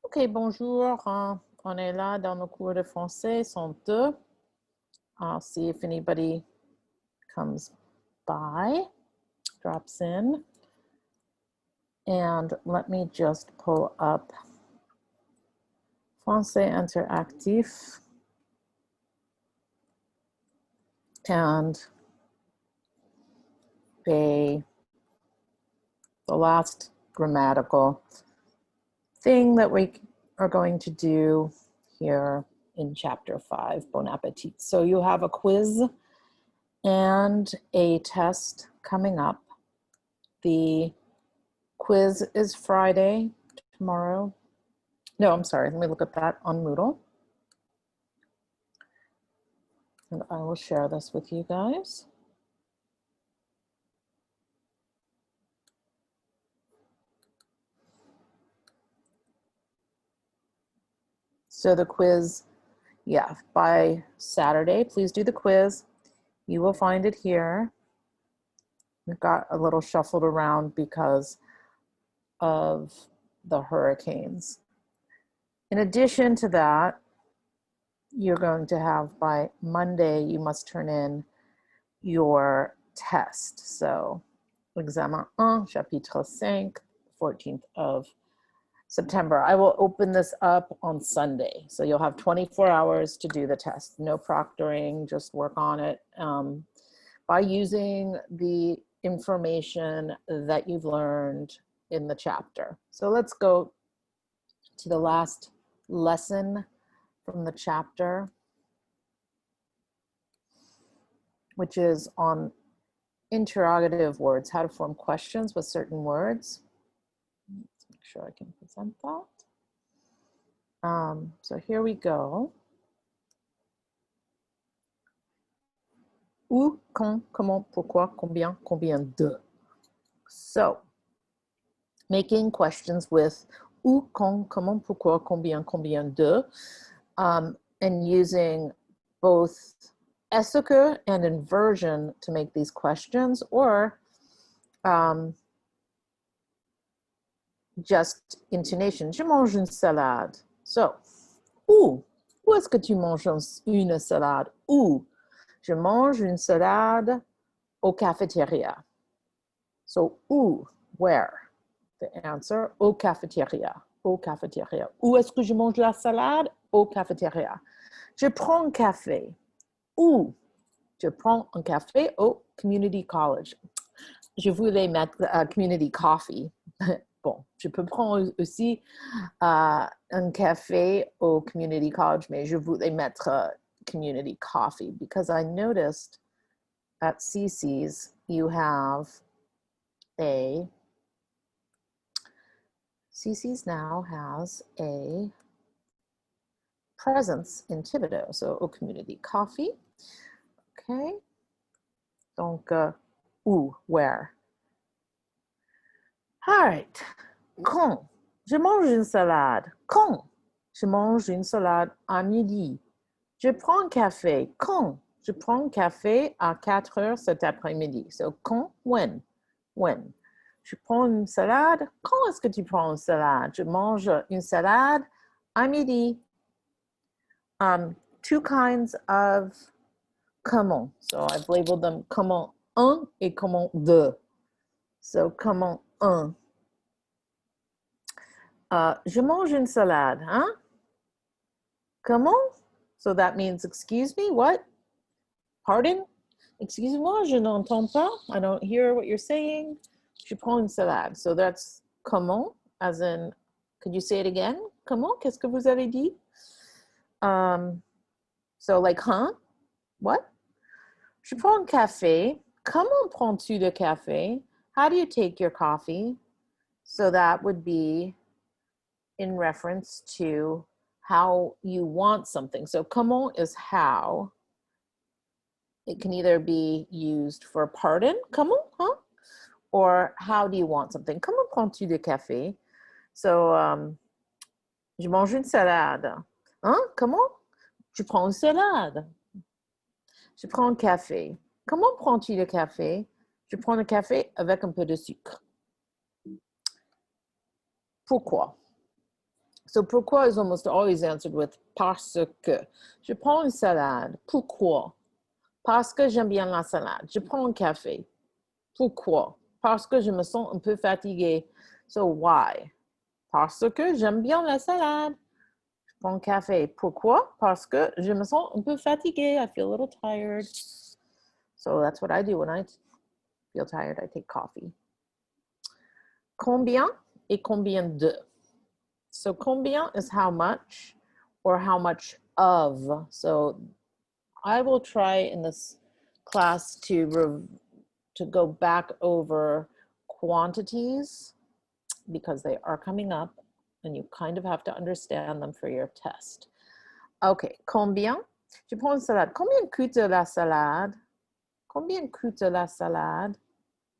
Ok, bonjour. On est là dans nos cours de français, sont deux. I'll see if anybody comes by, drops in. And let me just pull up Français Interactif. And the last grammatical thing that we are going to do here in chapter 5, Bon Appetit. So you have a quiz and a test coming up. The quiz is Friday, tomorrow. No, I'm sorry, let me look at that on Moodle. And I will share this with you guys. So the quiz, yeah, by Saturday, please do the quiz. You will find it here. It got a little shuffled around because of the hurricanes. In addition to that, you're going to have by Monday, you must turn in your test. So, examen 1, chapitre 5, 14th of September. I will open this up on Sunday. So you'll have 24 hours to do the test. No proctoring, just work on it by using the information that you've learned in the chapter. So let's go to the last lesson from the chapter, which is on interrogative words, how to form questions with certain words. Let's make sure I can present that. So here we go. Où, quand, comment, pourquoi, combien, combien de. So, making questions with où, quand, comment, pourquoi, combien, combien de, and using both est-ce que and inversion to make these questions, or just intonation. Je mange une salade. So, où est-ce que tu manges une salade? Où? Je mange une salade au cafétéria. So, où, where? The answer, au cafétéria. Au cafétéria. Où est-ce que je mange la salade? Au cafétéria. Je prends un café. Où? Je prends un café au community college. Je voulais mettre community coffee. Bon, je peux prendre aussi un café au community college, mais je voulais mettre community coffee because I noticed at CC's you have CC's now has a presence in Thibodeau, so au community coffee. Okay, donc où, where? All right, quand je mange une salade, quand je mange une salade à midi, je prends un café, quand je prends un café à 4 heures cet après-midi. So, quand, when. Je prends une salade, quand est-ce que tu prends une salade? Je mange une salade à midi. Two kinds of comment. So I've labeled them comment un et comment deux. So comment un. Je mange une salade, hein? Comment? So that means, excuse me, what? Pardon? Excusez-moi, je n'entends pas. I don't hear what you're saying. Je prends une salade. So that's comment, as in, could you say it again? Comment? Qu'est-ce que vous avez dit? So like, huh? What? Je prends un café. Comment prends-tu le café? How do you take your coffee? So that would be in reference to how you want something. So comment is how. It can either be used for pardon, comment, huh? Or how do you want something? Comment prends-tu le café? So, je mange une salade. Hein? Comment? Je prends une salade. Je prends un café. Comment prends-tu le café? Je prends le café avec un peu de sucre. Pourquoi? So pourquoi is almost always answered with parce que. Je prends une salade. Pourquoi? Parce que j'aime bien la salade. Je prends un café. Pourquoi? Parce que je me sens un peu fatiguée. So why? Parce que j'aime bien la salade. Je prends un café. Pourquoi? Parce que je me sens un peu fatiguée. I feel a little tired. So that's what I do when I feel tired. I take coffee. Combien et combien de. So combien is how much or how much of. So I will try in this class to go back over quantities because they are coming up and you kind of have to understand them for your test. Okay, combien? Je prends une salade. Combien coûte la salade? Combien coûte la salade?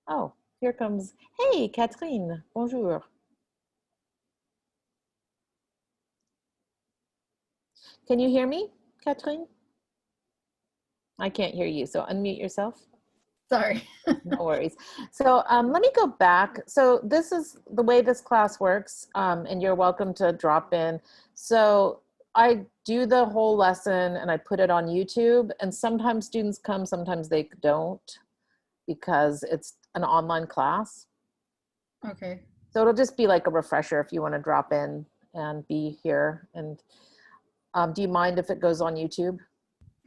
Oh, here comes, hey, Catherine, bonjour. Can you hear me, Catherine? I can't hear you, so unmute yourself. Sorry. No worries. So let me go back. So this is the way this class works, and you're welcome to drop in. So I do the whole lesson and I put it on YouTube, and sometimes students come, sometimes they don't because it's an online class. Okay. So it'll just be like a refresher if you want to drop in and be here. And do you mind if it goes on YouTube?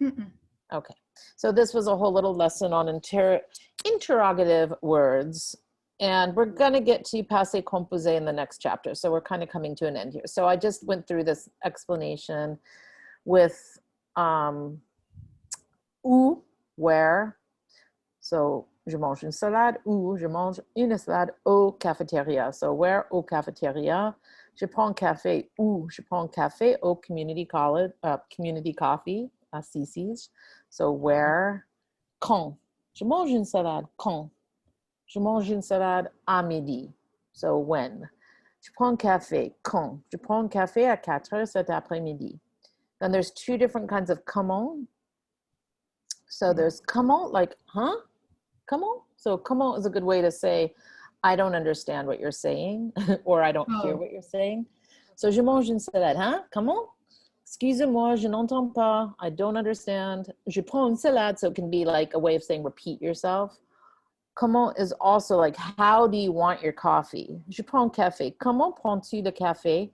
Mm-mm. Okay. So this was a whole little lesson on interrogative words. And we're going to get to passé composé in the next chapter. So we're kind of coming to an end here. So I just went through this explanation with où, where. So je mange une salade ou je mange une salade au cafétéria. So where? Au cafétéria. Je prends un café où? Je prends un café au community college, community coffee à CC's. So where? Quand? Je mange une salade. Quand? Je mange une salade à midi. So when? Je prends un café. Quand? Je prends un café à 4 heures cet après-midi. Then there's two different kinds of comment. So there's comment, like, huh? Comment? So comment is a good way to say, I don't understand what you're saying, or I don't hear what you're saying. So je mange une salade, hein? Comment? Excusez-moi, je n'entends pas. I don't understand. Je prends une salade, so it can be like a way of saying repeat yourself. Comment is also like, how do you want your coffee? Je prends un café. Comment prends-tu le café?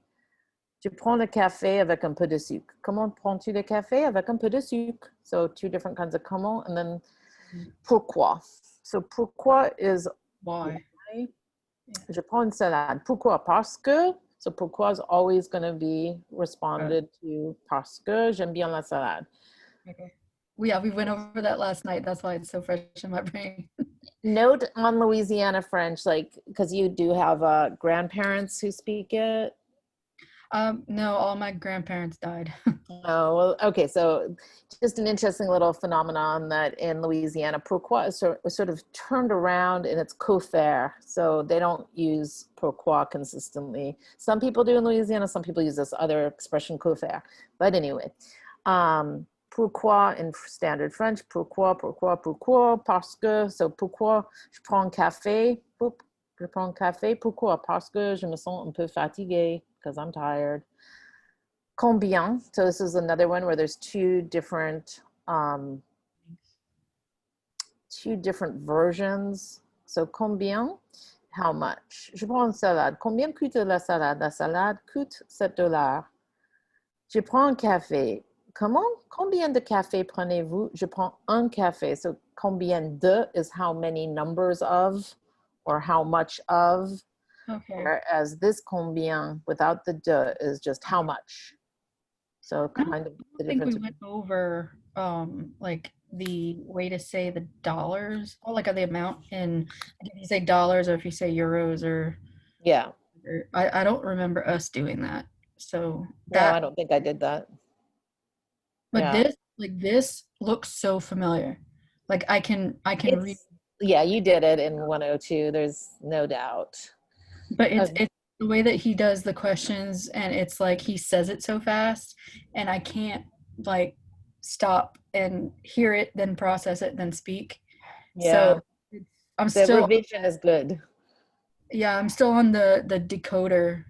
Je prends le café avec un peu de sucre. Comment prends-tu le café avec un peu de sucre? So two different kinds of comment, and then pourquoi. So pourquoi is Why? why. Je prends une salade. Pourquoi? Parce que. So pourquoi is always going to be responded to parce que j'aime bien la salade. Okay. Yeah, we went over that last night. That's why it's so fresh in my brain. Note on Louisiana French, like, because you do have grandparents who speak it. No, all my grandparents died. Oh, well, okay. So just an interesting little phenomenon that in Louisiana, pourquoi is sort of turned around and it's cofaire. So they don't use pourquoi consistently. Some people do in Louisiana. Some people use this other expression cofaire. But anyway, pourquoi in standard French, pourquoi, parce que. So pourquoi je prends un café, je prends un café, pourquoi? Parce que je me sens un peu fatiguée because I'm tired. Combien. So this is another one where there's two different versions. So combien, how much. Je prends une salade. Combien coûte la salade? La salade coûte $7. Je prends un café. Combien de café prenez-vous? Je prends un café. So combien de is how many numbers of or how much of. Okay. Whereas this combien without the de is just how much. So kind of the I think difference. we went over like the way to say the dollars, or like the amount in, like if you say dollars or if you say euros or Yeah. I don't remember us doing that. So No, that I don't think I did that. but Yeah. this looks so familiar. Like I can read. Yeah, you did it in 102. There's no doubt. But it's the way that he does the questions, and it's like he says it so fast, and I can't like stop and hear it, then process it, then speak. Yeah. So I'm The still revision is good. I'm still on the decoder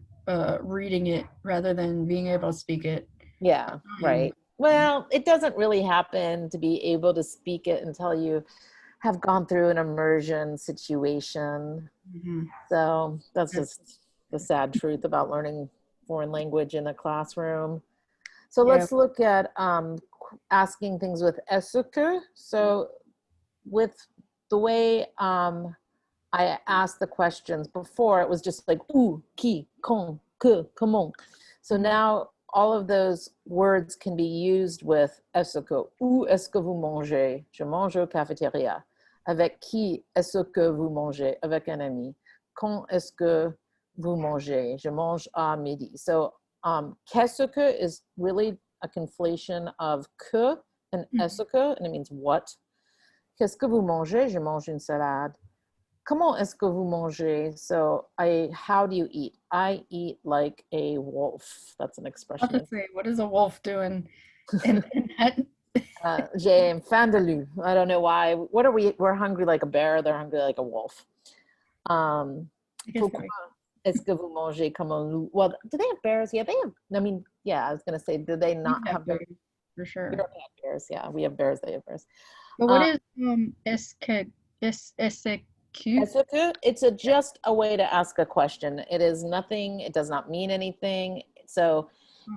reading it rather than being able to speak it. Yeah, right. Well, it doesn't really happen to be able to speak it until you have gone through an immersion situation. Mm-hmm. So that's just the sad truth about learning foreign language in a classroom. So Yeah. let's look at asking things with est-ce que. So with the way I asked the questions before, it was just like où, qui, quand, que, comment. So now all of those words can be used with est-ce que. Où est-ce que vous mangez? Je mange au cafétéria. Avec qui est-ce que vous mangez? Avec un ami. Quand est-ce que vous mangez? Je mange à midi. So qu'est-ce que is really a conflation of que and est-ce que, and it means what. Qu'est-ce que vous mangez? Je mange une salade. Comment est-ce que vous mangez? So how do you eat? I eat like a wolf. That's an I expression. was to say, what is a wolf doing in that? J'ai faim de loup. I don't know why. What are we? We're hungry like a bear. They're hungry like a wolf. Pourquoi est-ce que vous mangez comme un loup? Well, do they have bears? Yeah, they have. I mean, yeah, I was going to say, do they not have bears? For sure. Europe have bears. Yeah, we have bears. They have bears. But what is SQ? It's just a way to ask a question. It is nothing. It does not mean anything. So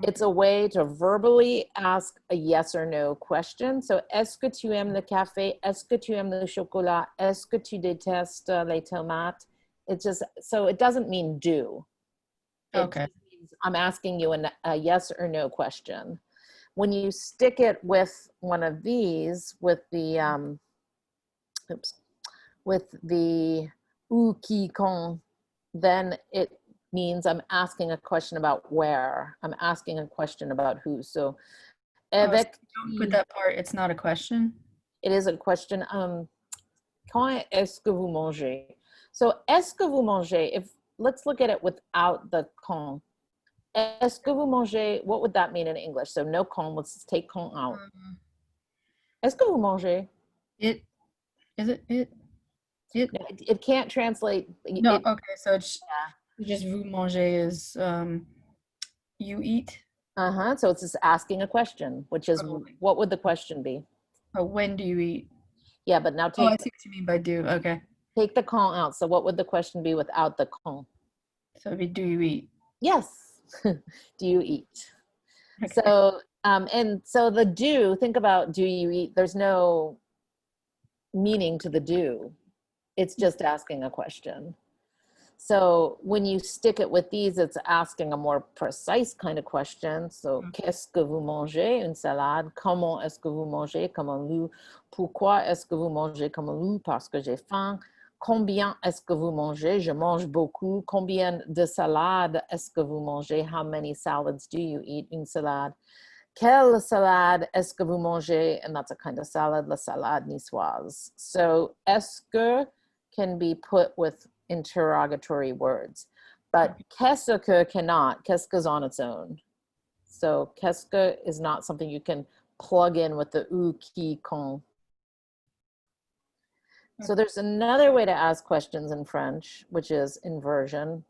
it's a way to verbally ask a yes or no question. So, est-ce que tu aimes le café? Est-ce que tu aimes le chocolat? Est-ce que tu détestes les tomates? It's just, so it doesn't mean do. It just means I'm asking you a yes or no question. When you stick it with one of these, with the, with the où, qui, quand, then it means I'm asking a question about where. I'm asking a question about who. So, avec so don't put that part. It's not a question. It is a question. Quand est-ce que vous mangez? So, est-ce que vous mangez? If let's look at it without the quand. Est-ce que vous mangez? What would that mean in English? So no quand. Let's take quand out. Est-ce que vous mangez? It is it. It can't translate. No, okay, so it's just vous manger is you eat. So it's just asking a question, which is what would the question be? When do you eat? Yeah, but now I see what you mean by do. Okay. Take the quand out. So what would the question be without the quand? So it'd be do you eat? Yes. Do you eat? Okay. So and so the do, think about do you eat? There's no meaning to the do. It's just asking a question. So when you stick it with these, it's asking a more precise kind of question. So, qu'est-ce que vous mangez? Une salade. Comment est-ce que vous mangez? Comme un loup. Pourquoi est-ce que vous mangez comme un loup? Parce que j'ai faim. Combien est-ce que vous mangez? Je mange beaucoup. Combien de salades est-ce que vous mangez? How many salads do you eat? Une salade. Quelle salade est-ce que vous mangez? And that's a kind of salad, la salade niçoise. So, est-ce que can be put with interrogatory words, but qu'est-ce que cannot. Qu'est-ce que is on its own. So, qu'est-ce que is not something you can plug in with the où, qui, quand. So there's another way to ask questions in French, which is inversion.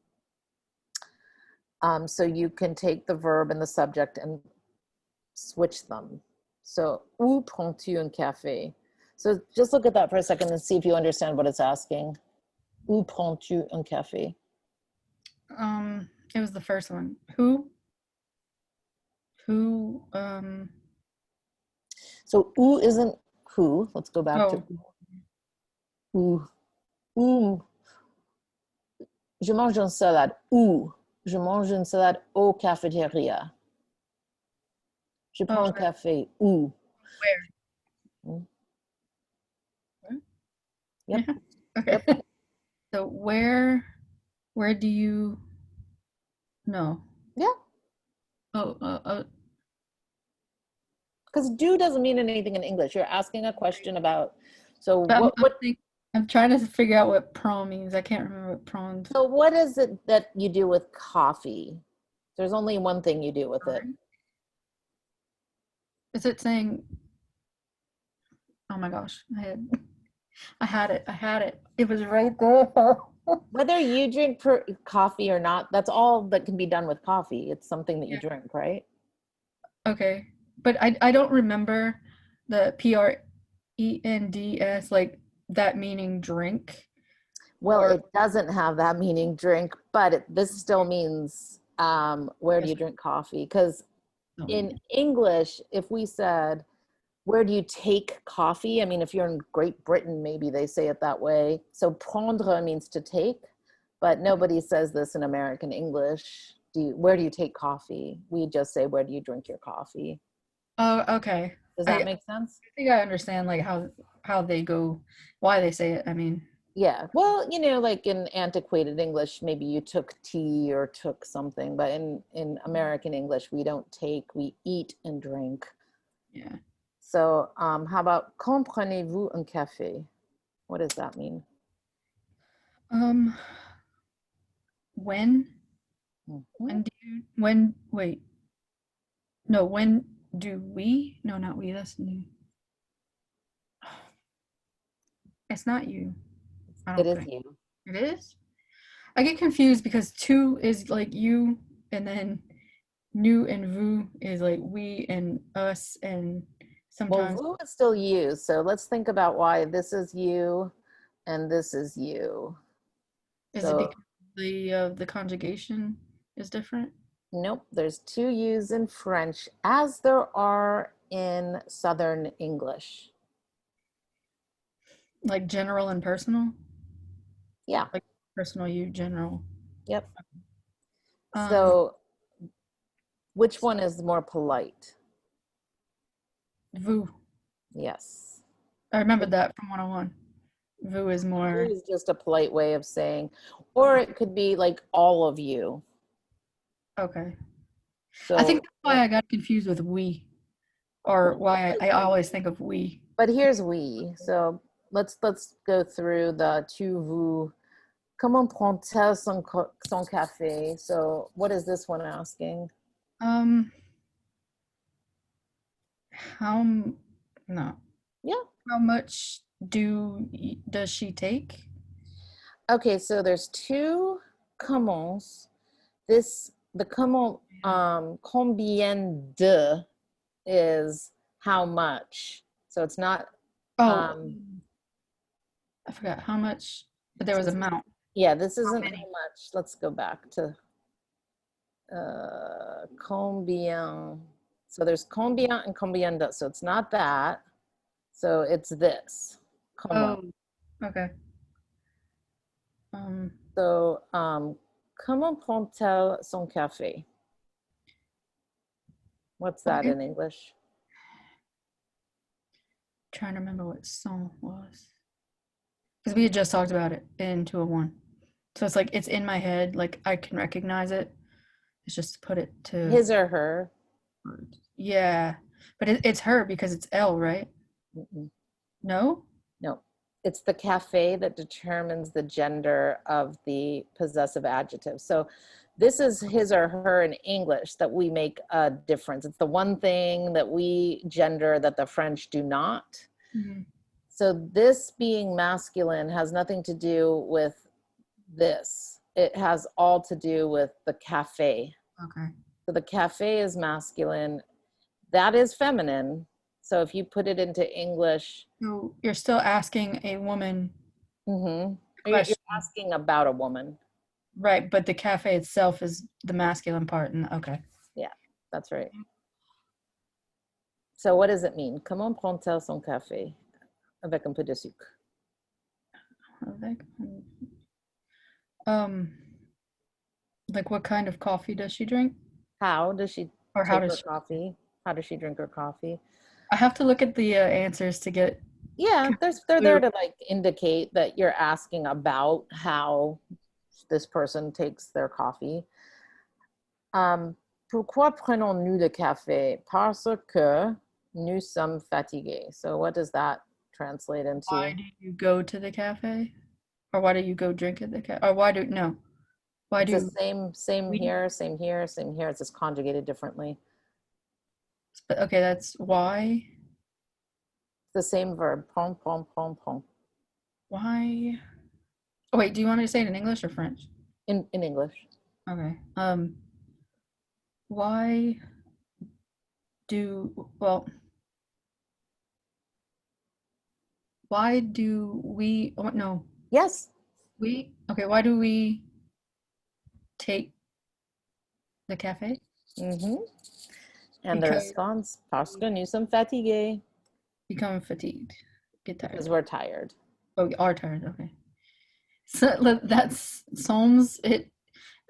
So you can take the verb and the subject and switch them. So, où prends-tu un café? So just look at that for a second and see if you understand what it's asking. Où prends-tu un café? It was the first one. Who? So où isn't who. Let's go back to où. Où. Je mange une salade. Où? Je mange une salade au cafétéria. Je prends un café. Où? Where? Yep. Okay. Yep. So where do you know? Yeah. Because do doesn't mean anything in English. You're asking a question about, so I'm trying to figure out what prawn means. I can't remember what prawns. So what is it that you do with coffee? There's only one thing you do with it. Is it saying, oh my gosh, I had it. It was right there. Whether you drink coffee or not, that's all that can be done with coffee. It's something that you Yeah. drink, right? Okay. But I don't remember the PRENDS, like that meaning drink. Well, Or it doesn't have that meaning drink, but this still means where do yes, you drink coffee? Because no in meaning. English, if we said, where do you take coffee? I mean, if you're in Great Britain, maybe they say it that way. So prendre means to take, but nobody says this in American English. Where do you take coffee? We just say, where do you drink your coffee? Oh, okay. Does that I make sense? think I understand like how they go, why they say it. I mean, Yeah. Well, like in antiquated English, maybe you took tea or took something, but in American English, we don't take, we eat and drink. yeah. So, how about comprenez-vous un café? What does that mean? Um, when Mhm. wait, no, when do we? No, not we. That's new. It's not you. I It don't is think you. it is. I get confused because two is like you, and then nous and vous is like we and us, and Well, sometimes vous is still you. So let's think about why this is you and this is you. is it So, because the conjugation is different, nope, there's two U's in French, as there are in Southern English. like general and personal, Yeah, like personal you, general. yep. Um, So, which one is more polite? vous. Yes. I remembered that from 101. Vous is Vous more is just a polite way of saying, or it could be like all of you. okay. I think So, that's why I got confused with we, or why I always think of we. but here's we. So let's go through the tu vous. Comment prend-elle son café? So what is this one asking? Um, how no, Yeah. how much does she take? Okay, so there's two comments. The comment combien de is how much. So it's not Oh, um I forgot how much, but there so was amount. yeah, this How isn't how many? much. Let's go back to combien. So there's combien and combien de. So it's not that. So it's this. Comment. Oh, okay. Um, So comment prend-elle son café? What's what that you in English? trying to remember what song was because we had just talked about it in 201. So it's like it's in my head, like I can recognize it. It's just to put it to His or her? words. Yeah, but it's her because it's L, right? Mm-mm. No? No. It's the cafe that determines the gender of the possessive adjective. So this is his or her in English that we make a difference. It's the one thing that we gender that the French do not. Mhm. So this being masculine has nothing to do with this. It has all to do with the cafe. Okay. So the cafe is masculine. That is feminine. So if you put it into English, So you're still asking a woman mm-hmm, the you're question, asking about a woman. right? But the cafe itself is the masculine part, and okay. Yeah, that's right. So what does it mean? Comment prend-elle son café? Avec un peu de sucre. Um, like what kind of coffee does she drink, How does she or how take does her she? coffee? How does she drink her coffee? I have to look at the answers to get Yeah, they're there clue. to like indicate that you're asking about how this person takes their coffee. Pourquoi prenons-nous le café? Parce que nous sommes fatigués. So what does that translate Why into? do you go to the cafe, or why do you go drink at the cafe, or why do no? Why It's the do same we? here, same here, same here. It's just conjugated differently. But okay, that's why. It's the same verb. Prend, prend, prend, prend. Why? Oh, wait, do you want me to say it in English or French? In English. Okay. Why well, why do we, oh, no, Yes. why do we take the cafe? Mm-hmm. And the Because response, parce we que nous sommes fatigués. become fatigued, get Because tired. we're tired. Oh, we are tired, okay. So that's Psalms. It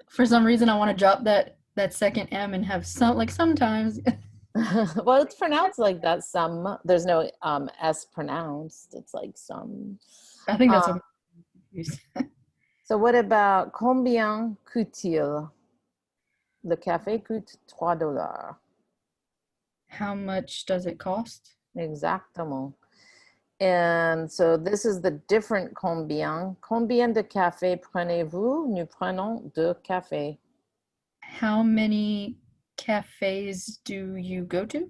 for some reason I want to drop that second M and have some like sometimes. Well, it's pronounced like that. Some there's no s pronounced. It's like some. I think that's Uh, what I'm confused. so what about combien coûte-t-il? Le café coûte $3. How much does it cost? Exactement. And so this is the different combien. Combien de café prenez-vous? Nous prenons deux cafés. How many cafes do you go to? Do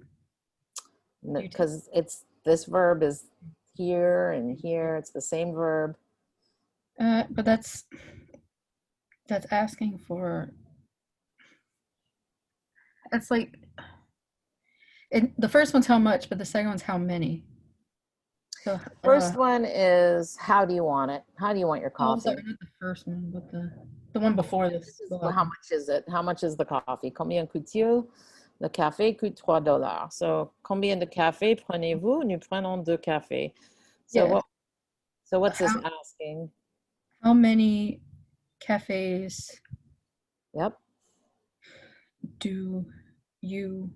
you take? Because it's this verb is here and here. It's the same verb. But that's asking for. That's like the first one's how much, but the second one's how many. So, First one is how do you want it? How do you want your oh, I'm sorry, coffee? not the first one, but the one before This this. is how much is it? How much is the coffee? Combien coûte-t-il? Le café coûte $3. So combien de café prenez-vous? Nous prenons deux cafés. So Yeah. what? So what's this How asking? how many cafes Yep. do you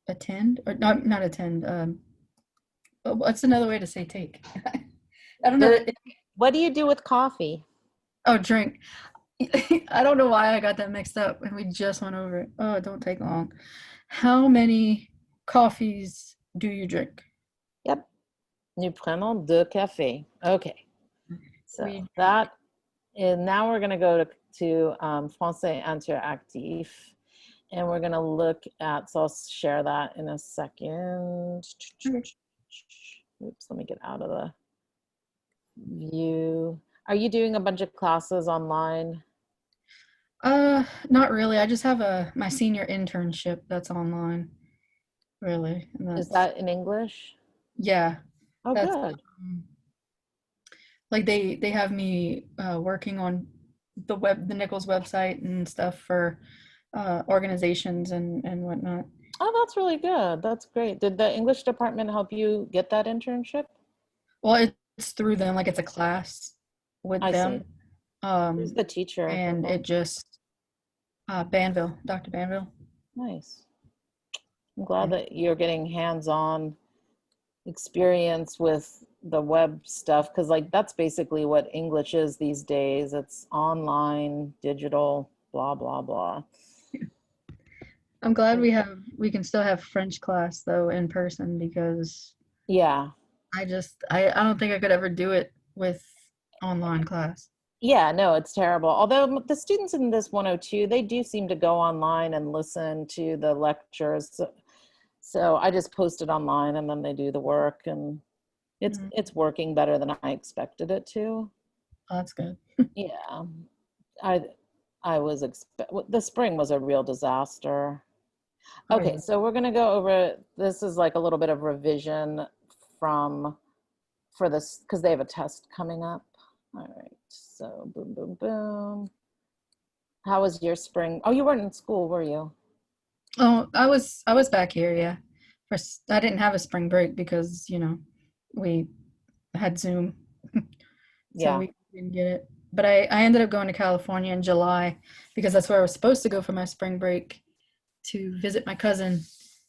attend or not attend? What's another way to say take? I don't know. What do you do with coffee? Oh, drink. I don't know why I got that mixed up, and we just went over it. Oh, it don't take long. How many coffees do you drink? Yep. Nous prenons deux cafés. Okay. So We drink. that is now we're going to go to Français Interactif. And we're going to look at, so I'll share that in a second. Oops, let me get out of the view. Are you doing a bunch of classes online? Not really. I just have my senior internship that's online, really, and Is that's that in English? yeah, Oh, that's good. um, like they have me working on the Nichols website and stuff for organizations and whatnot. Oh, that's really good. That's great. Did the English department help you get that internship? Well, it's through them, like it's a class with I them, see. Who's um, the teacher for and that? it just Banville, Dr. Banville. Nice. I'm glad Yeah. that you're getting hands-on experience with the web stuff because like that's basically what English is these days. It's online, digital, blah blah blah. I'm glad we can still have French class though in person because Yeah. I don't think I could ever do it with online class. Yeah, no, it's terrible. Although the students in this 102, they do seem to go online and listen to the lectures. So I just post it online and then they do the work and Mm, it's working better than I expected it to. oh, that's good. Yeah. I I was the spring was a real disaster. Oh Okay, yeah. so we're gonna go over, this is like a little bit of revision from, for this, because they have a test coming up. All right, so boom, boom, boom. How was your spring? Oh, you weren't in school, were you? Oh, I was back here, yeah. First, I didn't have a spring break because, we had Zoom, so Yeah. we didn't get it. But I ended up going to California in July because that's where I was supposed to go for my spring break to visit my cousin,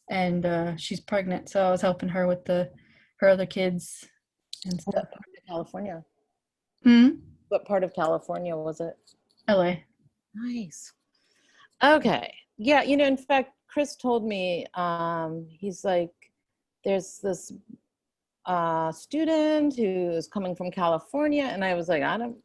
and she's pregnant, so I was helping her with her other kids and What stuff. part of California? Hmm. What part of California was it? LA. Nice. Okay. Yeah, in fact, Chris told me, he's like, there's this student who's coming from California, and I was like, I don't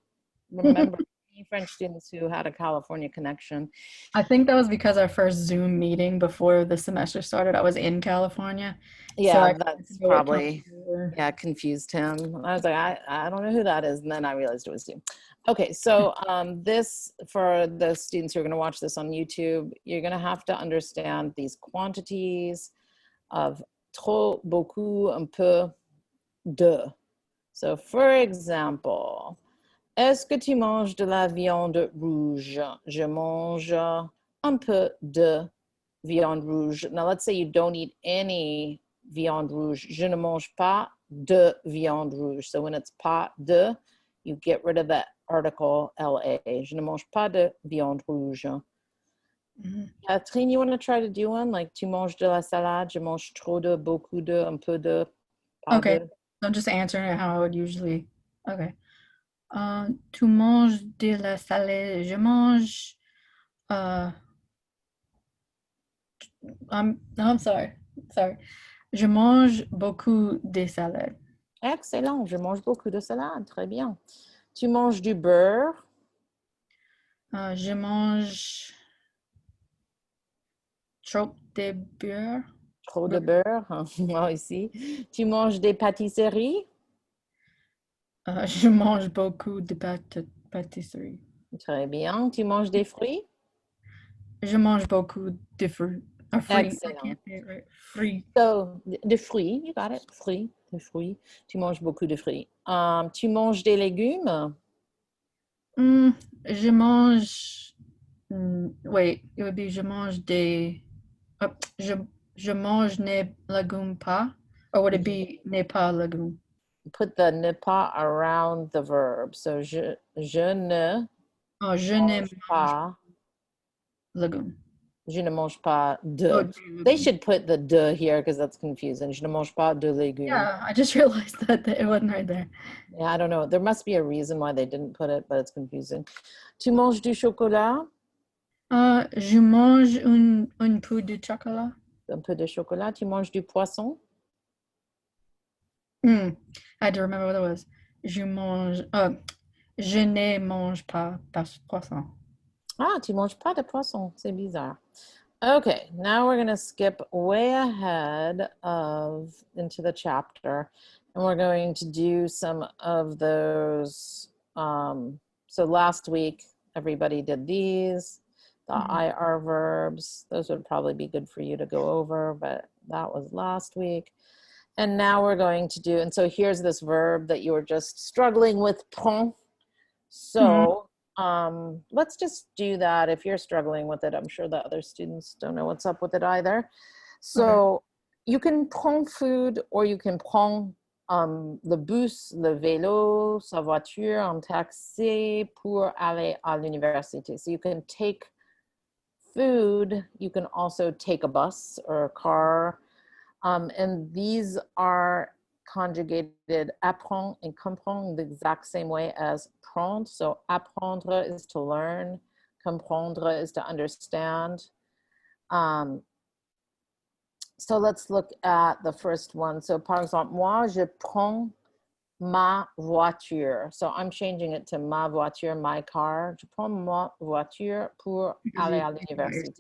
remember many French students who had a California connection. I think that was because our first Zoom meeting before the semester started, I was in California. So Yeah, I that's didn't know what county probably, we were. yeah, confused him. I was like, I don't know who that is. And then I realized it was you. Okay, so this, for the students who are going to watch this on YouTube, you're going to have to understand these quantities of trop, beaucoup, un peu, de. So for example, est-ce que tu manges de la viande rouge? Je mange un peu de viande rouge. Now let's say you don't eat any viande rouge. Je ne mange pas de viande rouge. So when it's pas de, you get rid of that article LA. Je ne mange pas de viande rouge. Mhm. Catherine, you want to try to do one? Like, tu manges de la salade, je mange trop de, beaucoup de, un peu de, pas Okay. de. So I'm just answering it how I would usually. Okay. Tu manges de la salade. Je mange. Uh, I'm sorry. Sorry. Je mange beaucoup de salade. Excellent, je mange beaucoup de salade, très bien. Tu manges du beurre, Je mange trop de beurre. trop de beurre, moi aussi. Tu manges des pâtisseries, Je mange beaucoup de pâtisserie. très bien. Tu manges des fruits, Je mange beaucoup de fruits. Fruit. I excellent. can't say it right. Fruit. So, de fruits, you got it, fruits, des fruits. Tu manges beaucoup de fruits. Tu manges des légumes, Je mange. Wait, it would be je mange des. Uh, je, je mange ne légumes pas. Or would it be ne pas légumes? put the ne pas around the verb. So, je ne Oh, je ne mange mange pas. légumes. Je ne mange pas Oh, de. des They légumes. should put the de here because that's confusing. Je ne mange pas de légumes. Yeah, I just realized that it wasn't right there. Yeah, I don't know. There must be a reason why they didn't put it, but it's confusing. Tu manges du chocolat? Je mange un peu de chocolat. Un peu de chocolat. Tu manges du poisson? I had to remember what it was. Je ne mange pas poisson. Ah, tu manges pas de poisson. C'est bizarre. Okay, now we're going to skip way ahead of into the chapter, and we're going to do some of those. So last week, everybody did these, the IR verbs. Those would probably be good for you to go over, but that was last week. And now we're going to do, and so here's this verb that you were just struggling with, prend. So let's just do that. If you're struggling with it, I'm sure the other students don't know what's up with it either. So you can prend food, or you can prend le bus, le vélo, sa voiture, un taxi pour aller à l'université. So you can take food. You can also take a bus or a car. And these are conjugated apprend and comprendre the exact same way as prendre. So apprendre is to learn, comprendre is to understand. So let's look at the first one. So par exemple, moi, je prends ma voiture. So I'm changing it to ma voiture, my car. Je prends ma voiture pour aller à l'université.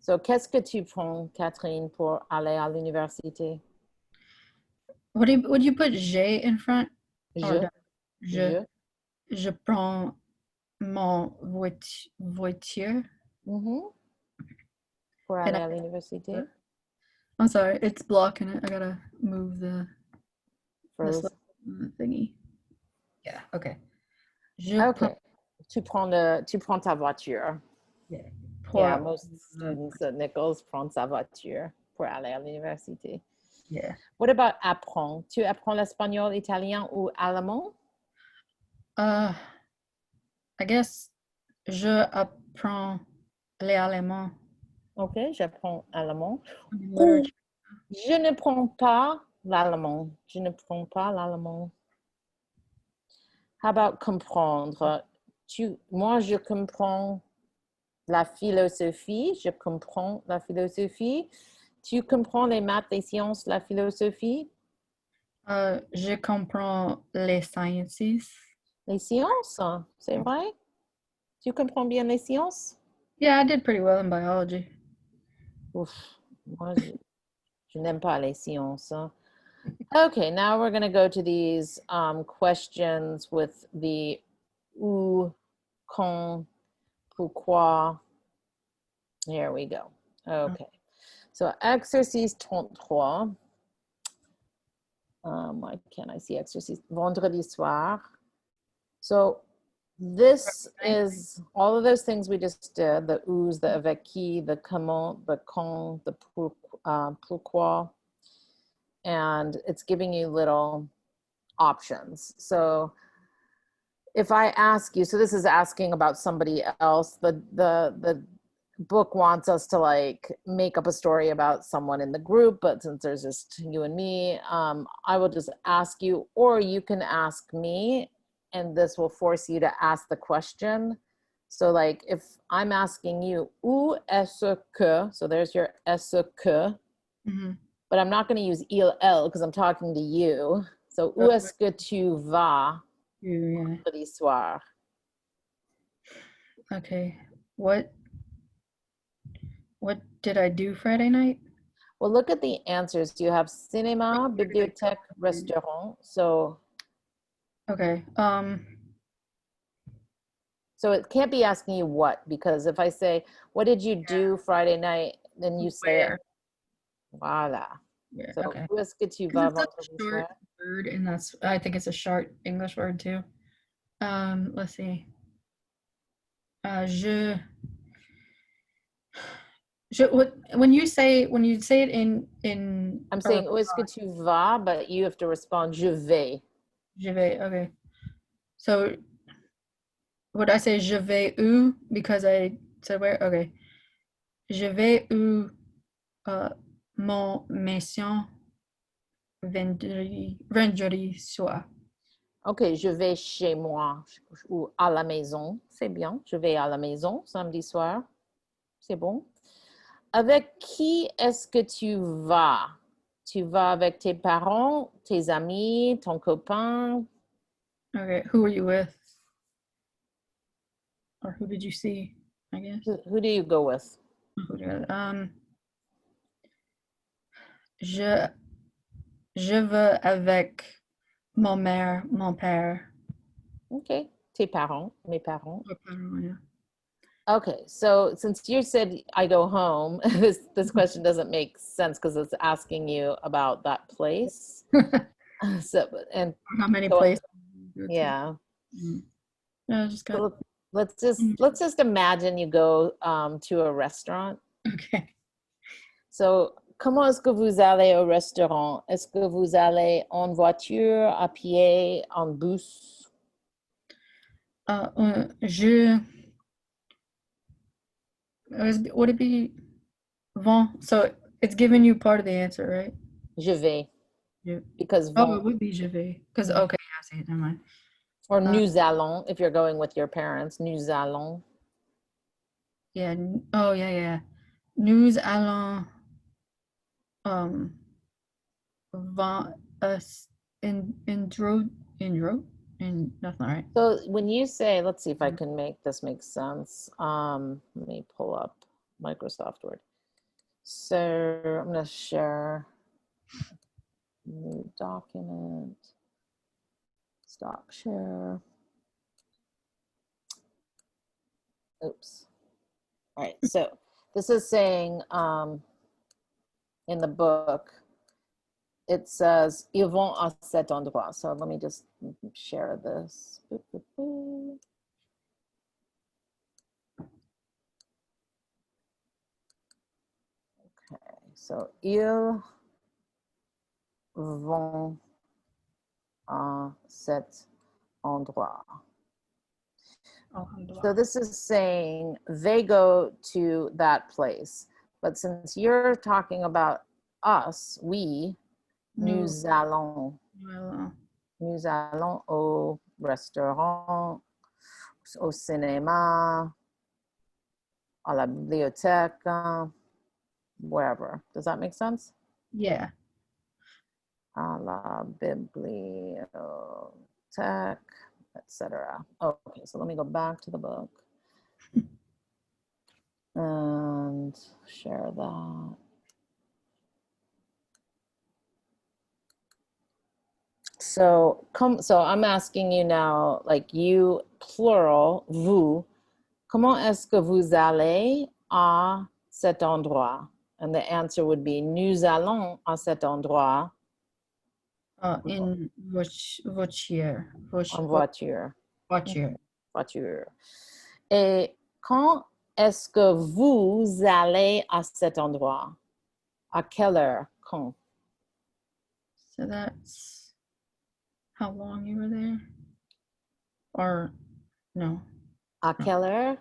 So, qu'est-ce que tu prends, Catherine, pour aller à l'université? Would you put j'ai in front? Or Je, je, je. je prends mon voiture. Pour And aller à l'université. I'm sorry, it's blocking it. I gotta move this Froze. thingy. Yeah, okay. Okay. Tu prends ta voiture. Yeah. Yeah, most students at Nichols prend sa voiture pour aller à l'université. Yeah. What about apprends? Tu apprends l'espagnol, italien ou allemand? I guess je apprends l'allemand. Ok, j'apprends allemand. Ou Literature. je ne prends pas l'allemand. Je ne prends pas l'allemand. How about comprendre? Moi, je comprends la philosophie. Je comprends la philosophie. Tu comprends les maths, les sciences, la philosophie? Je comprends les sciences. Les sciences, c'est vrai? Tu comprends bien les sciences? Yeah, I did pretty well in biology. Ouf, moi, je n'aime pas les sciences. Okay, now we're going to go to these questions with the où, quand, pourquoi. Here we go. Okay, so exercice 33. Why can't I see exercise? Vendredi soir. So this is all of those things we just did, the ou's, the avec qui, the comment, the quand, the pourquoi, and it's giving you little options. So if I ask you, so this is asking about somebody else, the book wants us to like make up a story about someone in the group, but since there's just you and me, I will just ask you, or you can ask me, and this will force you to ask the question. So like if I'm asking you, où est-ce que, so there's your est-ce que, but I'm not going to use il, elle, because I'm talking to you. So où est-ce que tu vas vendredi soir? Okay. What did I do Friday night? Well, look at the answers. You have cinéma, bibliothèque, restaurant. So Okay. so it can't be asking you what, because if I say, what did you do Friday night? Then you say it. Where? Voila. Yeah. So Okay. où est-ce que tu 'Cause vas it's such vendredi a short soir? word, and I think it's a short English word too. Let's see. Je when you say it in I'm saying où est-ce que tu vas, but you have to respond je vais. je vais, okay. So would I say je vais où because I said where? Okay. Je vais où mon mission vendredi soir. Ok, je vais chez moi ou à la maison. C'est bien. Je vais à la maison samedi soir. C'est bon. Avec qui est-ce que tu vas? Tu vas avec tes parents, tes amis, ton copain? Okay. Who are you with? Or who did you see? I guess. Who do you go with? Je vais avec mon mère, mon père. Okay, tes parents, mes parents. Mes parents, yeah. Okay, so since you said I go home, this question doesn't make sense because it's asking you about that place. So and How many so, places? yeah. No, I just got. So let's just imagine you go to a restaurant. Okay. So comment est-ce que vous allez au restaurant? Est-ce que vous allez en voiture, à pied, en bus? Je would it be vont? So it's giving you part of the answer, right? Je vais, Yeah. because Oh, vont, it would be je vais. Because okay, yeah, I see it. Never mind. or nous allons, if you're going with your parents, nous allons. Yeah. Oh, yeah, yeah. Nous allons um vont us in that's not right. So when you say, let's see if I can make this make sense. Let me pull up Microsoft Word. So I'm going to share new document, stop share. Oops. All right, so this is saying in the book, it says, ils vont à cet endroit. So let me just share this. Okay, so ils vont à cet endroit. So this is saying they go to that place. But since you're talking about us, we, nous allons. Nous allons au restaurant, au cinéma, à la bibliothèque, wherever. Does that make sense? Yeah. À la bibliothèque, etc. Okay, so let me go back to the book and share that. So I'm asking you now, like you, plural, vous, comment est-ce que vous allez à cet endroit? And the answer would be, nous allons à cet endroit In voiture. en voiture. Voiture. Voiture. Et quand est-ce que vous allez à cet endroit? À quelle heure? Quand? So that's how long you were there? Or no? À quelle heure?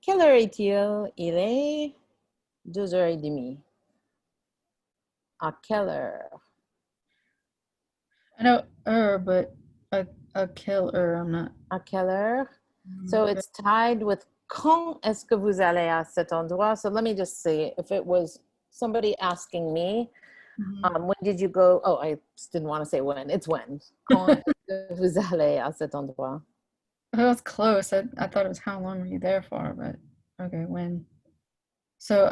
Quelle heure est-il? Il est 2h30. À quelle heure? I know but a killer, I'm not. À quelle heure? So it's tied with quand est-ce que vous allez à cet endroit? So let me just say, if it was somebody asking me, when did you go? Oh, I just didn't want to say when. It's when. Quand est-ce que vous allez à cet endroit? That was close. I thought it was how long were you there for, but okay, when. So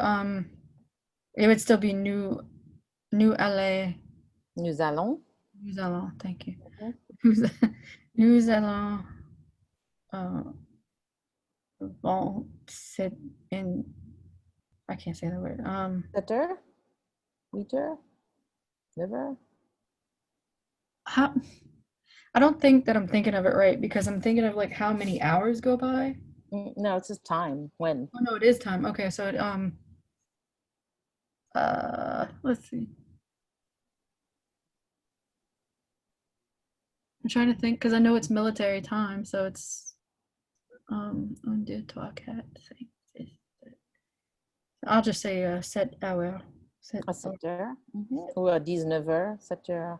it would still be New LA. Nous allons. Nous allons, thank you. Mhm. Nous allons bon sit in, I can't say the word. 7h? 8h? 9h? How, I don't think that I'm thinking of it right because I'm thinking of like how many hours go by. No, it's just time. When? Oh no, it is time. Okay, so it let's see. I'm trying to think because I know it's military time, so it's on deux, trois, quatre, cinq, six, sept. I'll just say 7 hours. À 7h? Ou à 19h? 7h?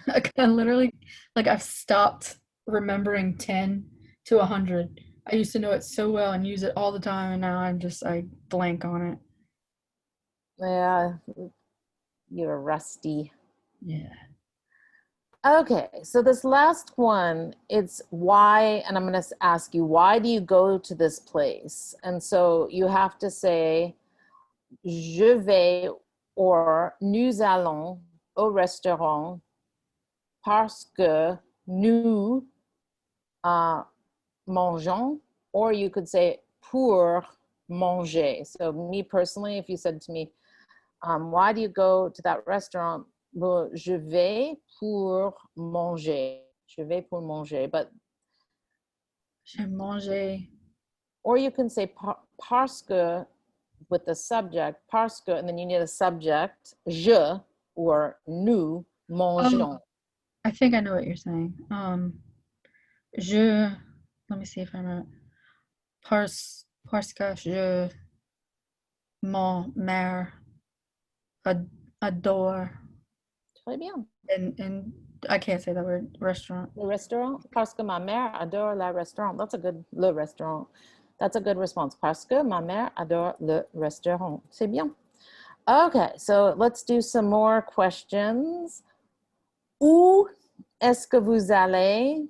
I literally, like, I've stopped remembering 10 to 100. I used to know it so well and use it all the time, and now I blank on it. Yeah, you're rusty. Yeah. Okay, so this last one, it's why, and I'm going to ask you, why do you go to this place? And so you have to say, je vais or nous allons au restaurant parce que nous mangeons, or you could say pour manger. So me personally, if you said to me, why do you go to that restaurant? Well, je vais pour manger. Je vais pour manger. But J'ai mangé. or you can say parce que with the subject, parce que, and then you need a subject, je or nous mangeons. Oh, I think I know what you're saying. Je, let me see if I remember. Parce que mon mère adore, Très bien. and I can't say that word, restaurant. Le restaurant, parce que ma mère adore le restaurant. That's a good, le restaurant. That's a good response. Parce que ma mère adore le restaurant. C'est bien. Okay, so let's do some more questions. Où est-ce que vous allez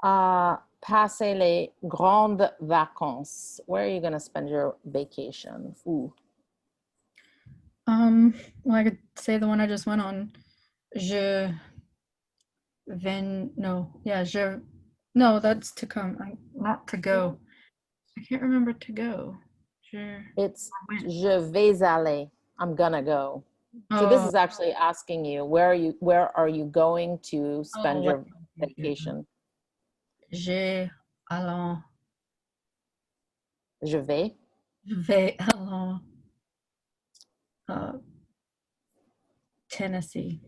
passer les grandes vacances? Where are you going to spend your vacation? Où? Well, I could say the one I just went on. Je no, yeah, no, that's to come. Not to go. I can't remember to go. It's je vais aller. I'm gonna go. So this Oh, is actually asking you where are you going to spend your vacation? Je allons. Je vais. Vais allons. Tennessee.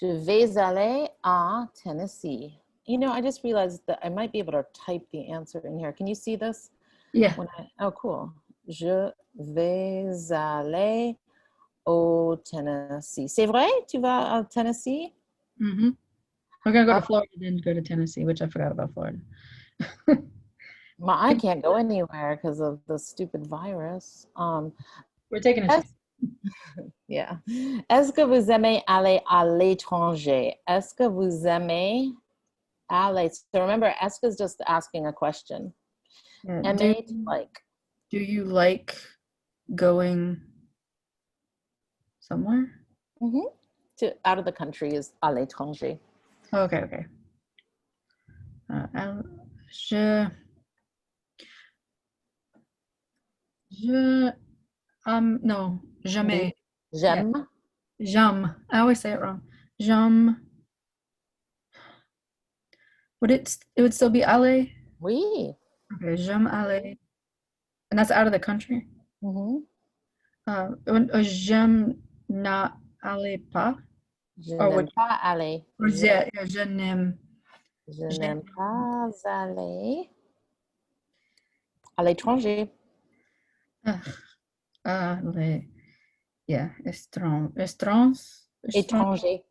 Je vais aller à Tennessee. You know, I just realized that I might be able to type the answer in here. Can you see this? Yeah. Oh, cool. Je vais aller au Tennessee. C'est vrai? Tu vas à Tennessee? Mm-hmm. We're gonna go to Florida, then go to Tennessee, which I forgot about Florida. Well, I can't go anywhere because of the stupid virus. We're taking a chance. Yeah. Est-ce que vous aimez aller à l'étranger? Est-ce que vous aimez Aller. So remember, ask is just asking a question. Yeah. Aimer, to like. Do you like going somewhere? Mm-hmm. To out of the country is à l'étranger. Okay, okay. Je, no, Me, jamais. Yeah, j'aime. j'aime. I always say it wrong. J'aime. It would still be aller? Oui. Okay, j'aime aller. And that's out of the country? Mm-hmm. J'aime not aller pas? Je Or n'aime would, pas aller. or yeah, je n'aime. Je Je n'aime pas aller à l'étranger. Aller. Yeah, Étranger. étranger.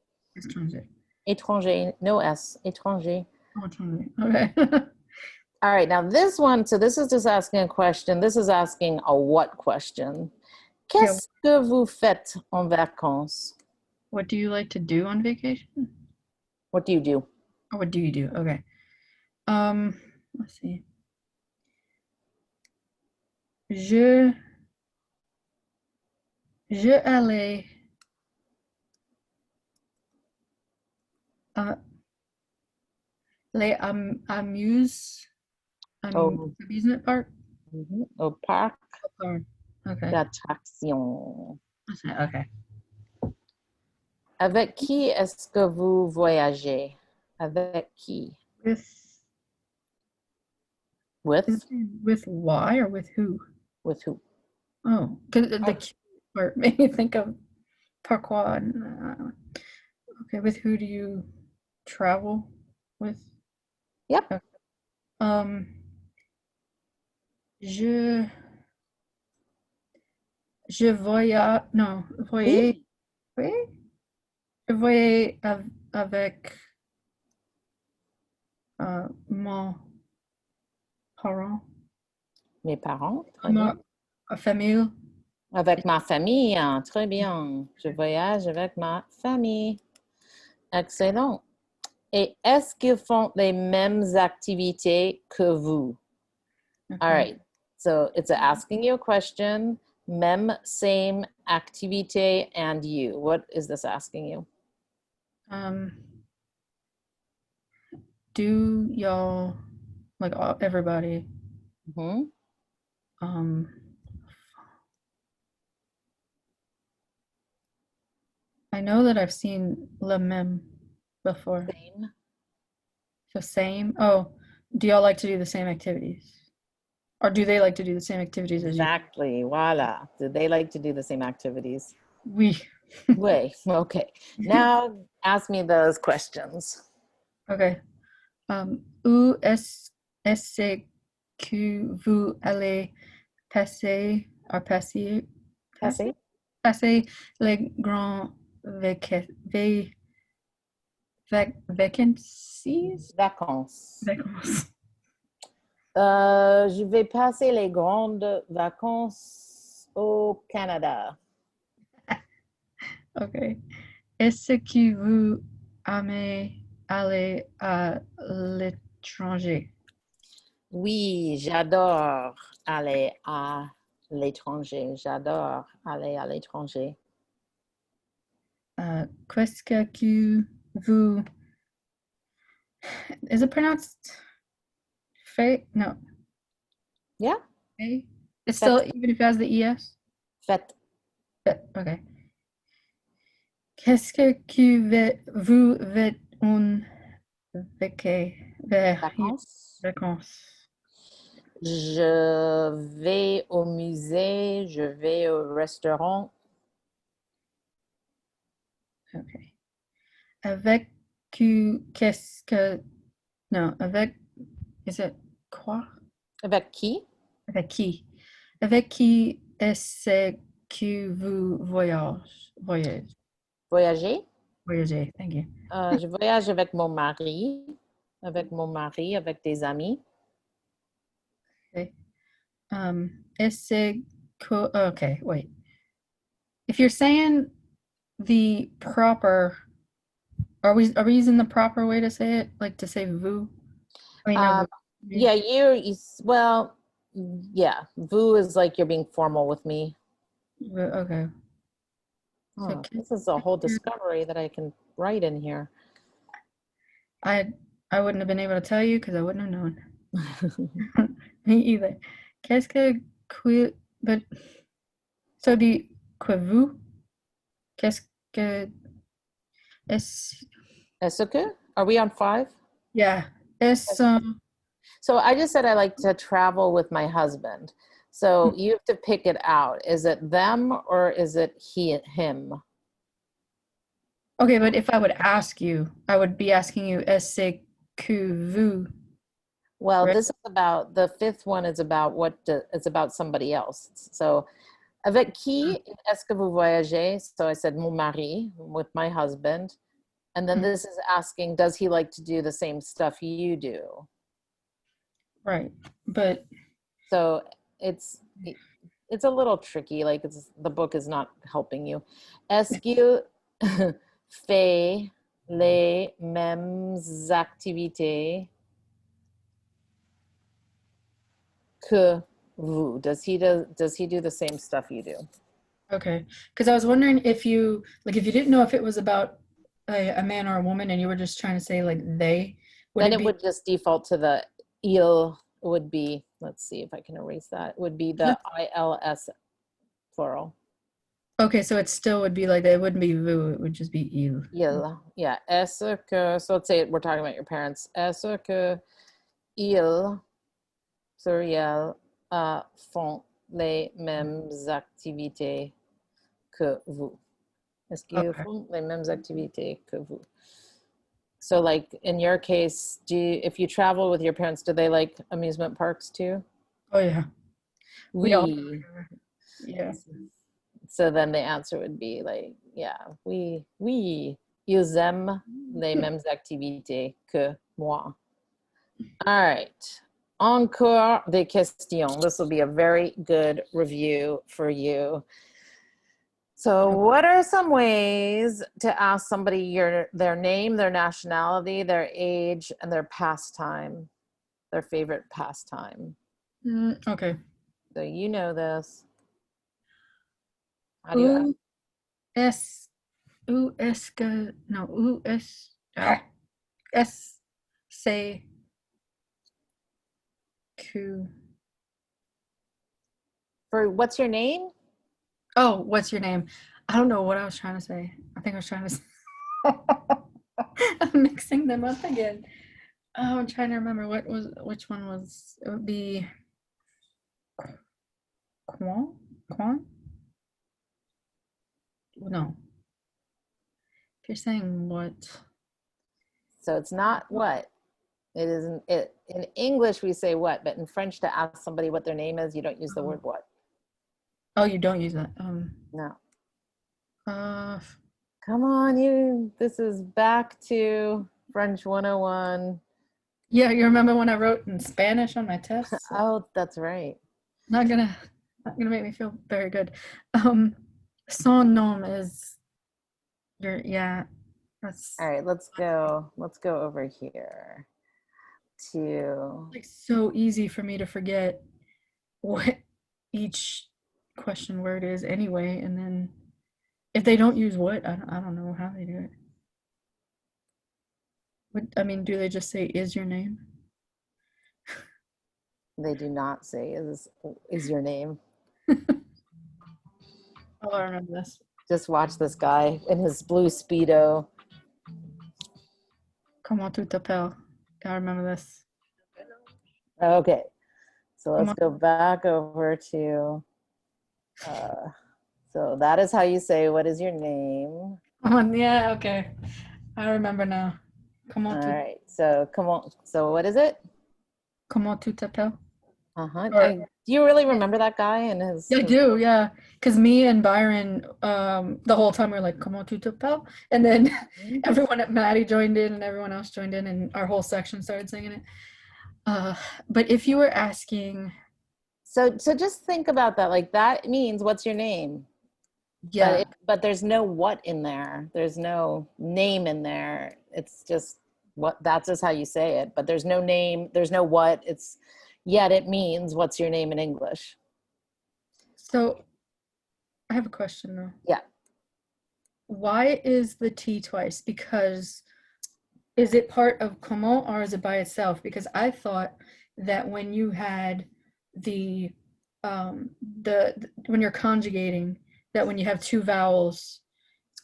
Étranger. No S. Étranger. Étranger. Okay. All right. Now this one, so this is just asking a question. This is asking a what question. Yeah. Qu'est-ce que vous faites en vacances? What do you like to do on vacation? What do you do? Or what do you do? Okay. Let's see. Je allais uh, les Au, amusement park. au parc Or, okay. d'attractions. Okay. Avec qui est-ce que vous voyagez? Avec qui? With With? with why or with who? With who? Oh, because the Q part made me think of Parquois. Okay, with who do you travel with? Yep. Okay. Um, je voyage. Non, voyage. Oui. Oui? Je voyage avec mon parent, Mes parents, très bien. ma famille. Avec ma famille, hein, très bien. Je voyage avec ma famille. Excellent. Et est-ce qu'ils font les mêmes activités que vous? All Okay. right. So it's asking you a question. Même, same, activité, and you. What is this asking you? Um, do y'all like everybody? Mm-hmm. Um, I know that I've seen le même before. Same. The same. Oh, do y'all like to do the same activities? Or do they like to do the same activities as you? Exactly. Voila. Do they like to do the same activities? Oui. Way. Okay. Now ask me those questions. Okay. Où est-ce que vous allez passer, Cassie? passer les grands vacancies? Vacances. Vacances. Je vais passer les grandes vacances au Canada. Okay. Est-ce que vous aimez aller à l'étranger? Oui, j'adore aller à l'étranger. J'adore aller à l'étranger. Qu'est-ce que vous... Is it pronounced Faye? No. Yeah, Faye? It's still, faites, even if it has the ES? faites. Okay. Qu'est-ce que vous faites en Vacances. vacances? Je vais au musée, je vais au restaurant. Okay. Avec qu'est-ce que... Non, avec... Is it quoi? Avec qui? Avec qui? Avec qui est-ce que vous voyagez? Voyager. Voyager, thank you. Je voyage avec mon mari, avec des amis. Okay. Okay, wait. If you're saying the proper Are we using the proper way to say it? Like to say vous? I mean, no, Um, vous. yeah, well, yeah, vous is like you're being formal with me. Okay. So Oh, this is a whole discovery that I can write in here. I I wouldn't have been able to tell you because I wouldn't have known. Me either. Qu'est-ce que but so the que vous? Qu'est-ce que es Est-ce que? Are we on five? yeah. Es So I just said I like to travel with my husband. So you have to pick it out. Is it them or is it him? okay, but if I would ask you, I would be asking you est-ce que vous, Well, right? this is about the fifth one is about it's about somebody else. So avec qui est-ce que vous voyagez? So I said mon mari, with my husband. And then Mhm. this is asking, does he like to do the same stuff you do? Right. But So it's it's a little tricky. Like the book is not helping you. Est-ce qu'il fait les mêmes activités que vous? Does he do the same stuff you do? okay, because I was wondering if you like if you didn't know if it was about a man or a woman and you were just trying to say like they, would Then it it be would just default to the il would be, let's see if I can erase that. It would be the ILS plural. okay, so it still would be like that. It wouldn't be vous, it would just be il. Il. Yeah. Est-ce que, so let's say we're talking about your parents. Est-ce que ils, sur font les mêmes activités que vous? Est-ce qu'ils Okay. font les mêmes activités que vous? So like in your case, if you travel with your parents, do they like amusement parks too? Oh yeah. We all Oui. yeah. So then the answer would be like, yeah, oui, ils aiment les mêmes activités que moi. All right. Encore des questions. This will be a very good review for you. So, what are some ways to ask somebody their name, their nationality, their age, and their pastime, their favorite pastime? Okay. So you know this. How do you ask? U S U S que no U S S say que For what's your name? oh, what's your name? I don't know what I was trying to say. I think I was trying to I'm mixing them up again. Oh, I'm trying to remember which one was it would be Quan? Quan? No. If you're saying what? So it's not what. It isn't it in English we say what, but in French to ask somebody what their name is, you don't use the word what. Oh, you don't use that. No. Uh Come on, you. This is back to French 101. yeah, you remember when I wrote in Spanish on my tests? Oh, that's right. Not gonna not gonna make me feel very good. Um son nom is your yeah, All that's right, let's go over here to like so easy for me to forget what each question word is anyway, and then if they don't use what, I don't know how they do it. What I mean, do they just say is your name? they do not say is your name. Oh, I remember this. Just watch this guy in his blue Speedo. Comment tu t'appelles? I remember this. Okay, so let's Comment, go back over to uh so that is how you say what is your name. yeah, okay. I remember now. All Comment tu right, so come on. So what is it? comment tu t'appelles? Uh-huh. Or Do you really remember that guy and his, yeah, I his do, yeah. Because me and Byron, the whole time we are like, comment tu t'appelles? And then everyone at Maddie joined in and everyone else joined in and our whole section started singing it. Uh, but if you were asking, so just think about that. Like that means what's your name? Yeah. But there's no what in there. There's no name in there. It's just what, that's just how you say it. But there's no name, there's no what. It's, yet it means what's your name in English. So I have a question though. Yeah. Why is the T twice? Because is it part of comment or is it by itself? Because I thought that when you had the when you're conjugating, that when you have two vowels,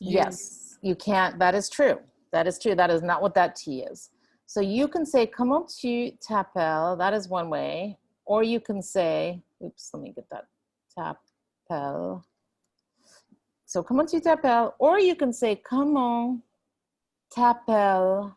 you Yes, you can't. That is true. That is true. That is not what that T is. So you can say, comment tu t'appelles? That is one way. Or you can say, oops, let me get that. T'appelles. So comment tu t'appelles? Or you can say, comment t'appelles-tu?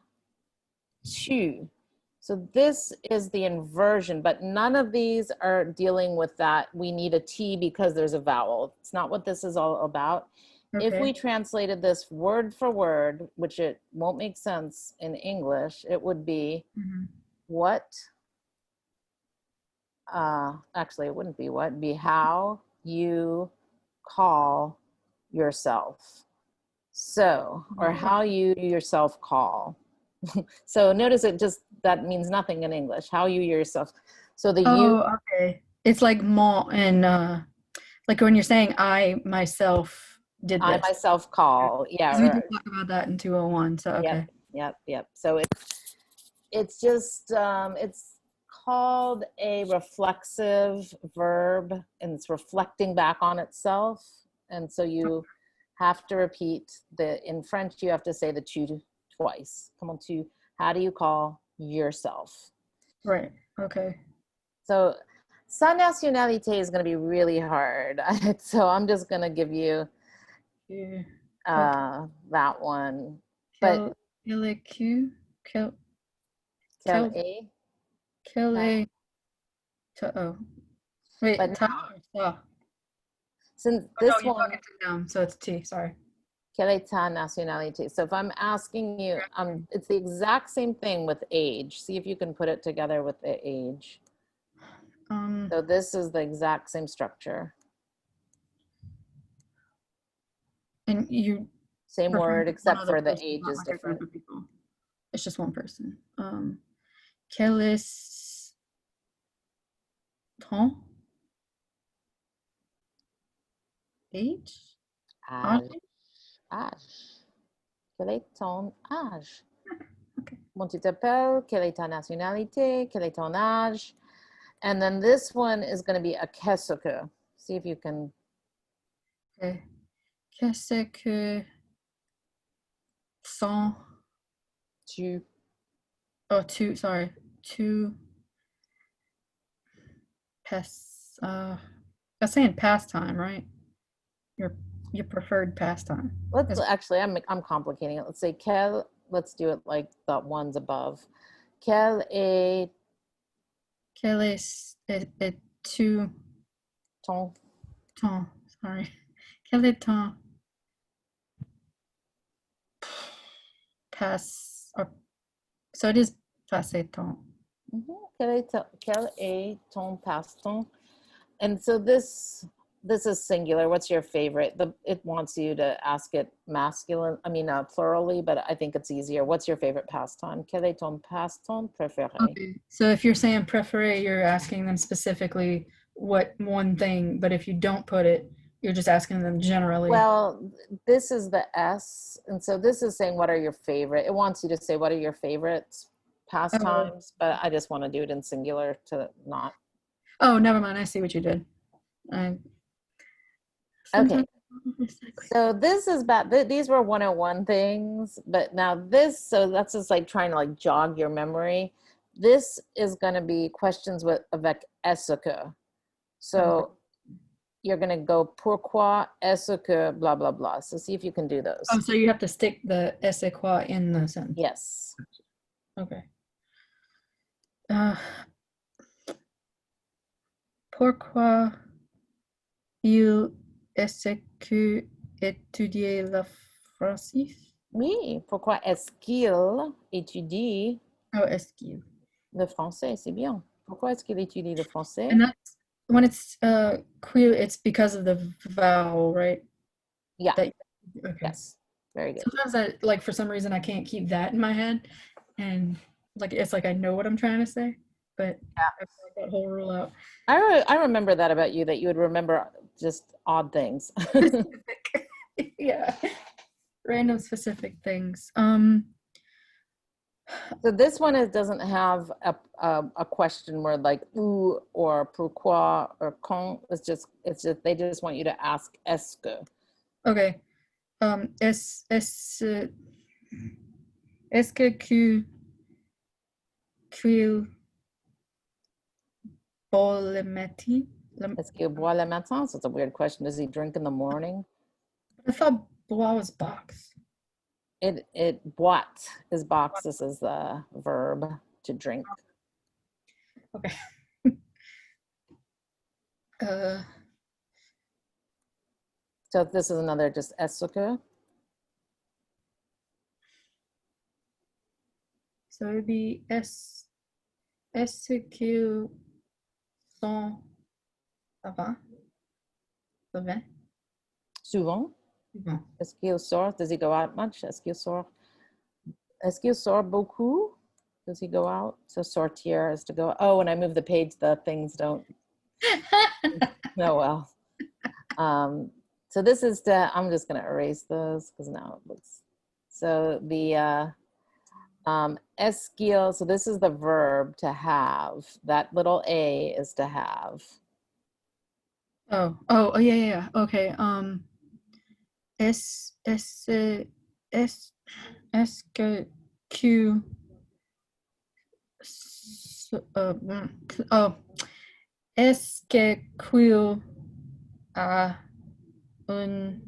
So this is the inversion, but none of these are dealing with that. We need a T because there's a vowel. It's not what this is all about. If we okay. translated this word for word, which it won't make sense in English, it would be Mhm. what, actually it wouldn't be what, it'd be how you call yourself. So, or Right. how you yourself call. So notice it just, that means nothing in English, how you yourself. So the you, Oh, okay. It's like more and like when you're saying I myself did I this. myself call. Yeah, Because we did or, talk about that in 201, so yep, okay. yep. So it's just, it's called a reflexive verb, and it's reflecting back on itself. And so you have to repeat in French, you have to say the tu twice. Comment tu, how do you call yourself? Right. Okay. So sa nationalité is going to be really hard. So I'm just going to give you Yeah. Okay. that one. But Quel quel est que quel quel quel est, quel est ta oh but wait ta now, or sa? since Oh no, this you're one, talking to them, so it's T. Sorry. quelle est ta nationalité? So if I'm asking you, it's the exact same thing with age. See if you can put it together with the age. Um, So this is the exact same structure. and you Same referring word, to one except other for the person, age not is like a group different. of people. It's just one person. Quel est ton age? Âge, Age? âge. Quel est ton âge? Okay. Comment tu t'appelles? Quelle est ta nationalité? Quel est ton âge? And then this one is going to be a kesuke. See if you can. Okay. Qu'est-ce que sont Tu. oh two sorry two pass that's saying pastime, right? Your your preferred pastime. Let's Is actually, I'm complicating it. Let's say quel. Let's do it like the ones above. Quel est quel est tu ton? ton sorry. Quel est ton pass or so it is passé temps. Quel est ton passe-temps? And so this is singular. What's your favorite? It wants you to ask it masculine. I mean, plurally, but I think it's easier. What's your favorite pastime? Quel est ton passe-temps préféré? Okay. So if you're saying préféré, you're asking them specifically what one thing, but if you don't put it, you're just asking them generally. Well, this is the S, and so this is saying what are your favorite. It wants you to say what are your favorites Oh, pastimes, but I just want to do it in singular to not. oh, never mind. I see what you did. I Okay, sometimes it's like so this is about these were 101 things, but now this, so that's just like trying to like jog your memory. This is going to be questions with avec est-ce que. okay. So you're going to go pourquoi est-ce que blah blah blah. So see if you can do Oh, those. so you have to stick the esse qua in the sentence. Yes. Okay. Uh, pourquoi il essaie que étudier le français? Oui, pourquoi est-ce qu'il étudie Oh, est-ce qu'il? le français? C'est bien. Pourquoi est-ce qu'il étudie le And français? that's when it's queer, it's because of the vowel, right? Yeah. That okay. Yes. Very good. Sometimes I like for some reason I can't keep that in my head, and like it's like I know what I'm trying to say, but I forgot that whole rule out. I remember that about you, that you would remember just odd things. Specific. Yeah. Random specific things. So this one doesn't have a question word like où or pourquoi or quand. It's just they just want you to ask est-ce que. Okay. Est-ce que tu bois le matin? Est-ce qu'il boit le matin? So it's a weird question. Does he drink in the morning? I thought bois was box. It boit is box. This is the verb to drink. Okay. uh, So this is another just est-ce que. so it'd be est-ce qu'ils sont avant? Le vin? Souvent. Bon. Est-ce qu'il sort? Does he go out much? Est-ce qu'il sort? Est-ce qu'il sort beaucoup? Does he go out? So sortir is to go. Oh, when I move the page, the things don't. Oh, well. So this is I'm just going to erase those because now it looks. So the est-ce qu'il, so this is the verb to have. That little A is to have. Oh, yeah. Okay. Est-ce que tu oh, est-ce que tu as une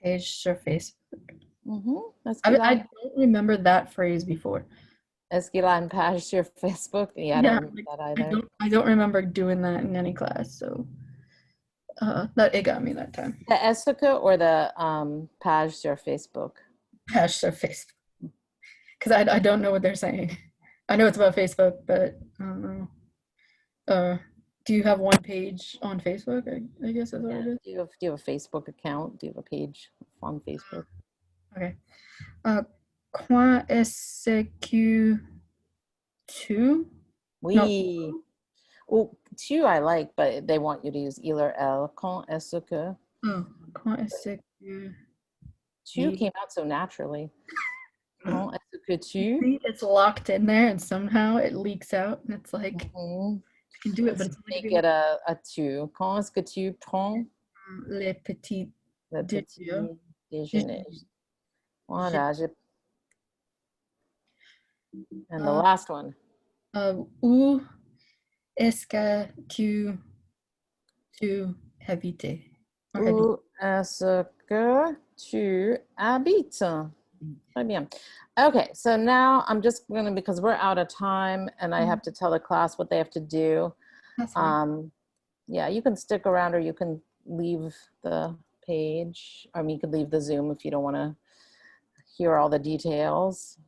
page sur Facebook? Est-ce I, qu'il I a, don't remember that phrase before. est-ce qu'il a une page sur Facebook? Yeah, I don't remember that either. I don't remember doing that in any class, so that it got me that time. The est-ce que or the page sur Facebook? Page sur Facebook. Because I don't know what they're saying. I know it's about Facebook, but I don't know. Do you have one page on Facebook? I guess that's what it is. Do you have a Facebook account? Do you have a page on Facebook? Okay. Quand est-ce que tu? No. Oui. Oh, tu I like, but they want you to use il or elle. Quand est-ce que? Oh, quand est-ce que Tu came out so naturally. Quand est-ce que tu? See, it's locked in there and somehow it leaks out and it's like Mhm. I can do it, but Let's it's make it a tu. Quand est-ce que tu prends les petits le petit déjeuners. déjeuner? Voilà. And the last one. Où est-ce que tu habites? Où est-ce que tu habites? Très bien. Okay, so now I'm just going to, because we're out of time and I have to tell the class what they have to do. That's fine. Yeah, you can stick around or you can leave the page. I mean, you could leave the Zoom if you don't want to hear all the details.